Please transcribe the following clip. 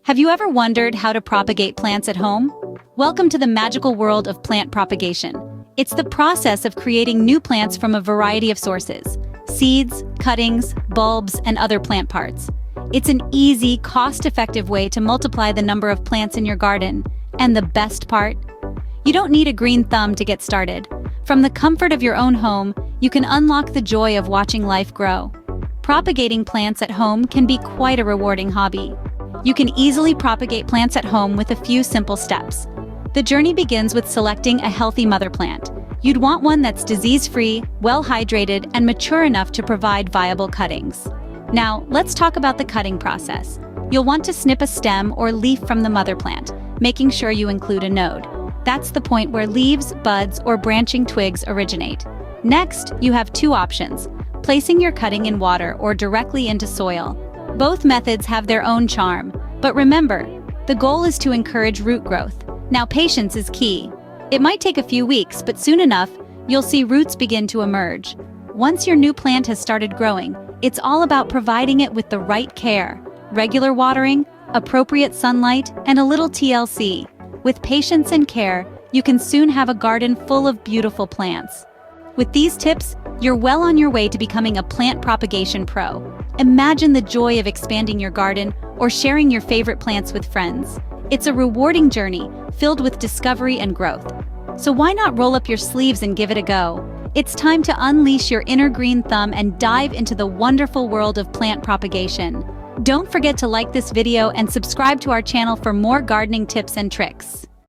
Have you ever wondered how to propagate plants at home? Welcome to the magical world of plant propagation. It's the process of creating new plants from a variety of sources: seeds, cuttings, bulbs, and other plant parts. It's an easy, cost-effective way to multiply the number of plants in your garden. And the best part? You don't need a green thumb to get started. From the comfort of your own home, you can unlock the joy of watching life grow. Propagating plants at home can be quite a rewarding hobby. You can easily propagate plants at home with a few simple steps. The journey begins with selecting a healthy mother plant. You'd want one that's disease-free, well-hydrated, and mature enough to provide viable cuttings. Now, let's talk about the cutting process. You'll want to snip a stem or leaf from the mother plant, making sure you include a node. That's the point where leaves, buds, or branching twigs originate. Next, you have two options: placing your cutting in water or directly into soil. Both methods have their own charm, but remember, the goal is to encourage root growth. Now, patience is key. It might take a few weeks, but soon enough, you'll see roots begin to emerge. Once your new plant has started growing, it's all about providing it with the right care: regular watering, appropriate sunlight, and a little TLC. With patience and care, you can soon have a garden full of beautiful plants. With these tips, you're well on your way to becoming a plant propagation pro. Imagine the joy of expanding your garden or sharing your favorite plants with friends. It's a rewarding journey filled with discovery and growth. So why not roll up your sleeves and give it a go? It's time to unleash your inner green thumb and dive into the wonderful world of plant propagation. Don't forget to like this video and subscribe to our channel for more gardening tips and tricks.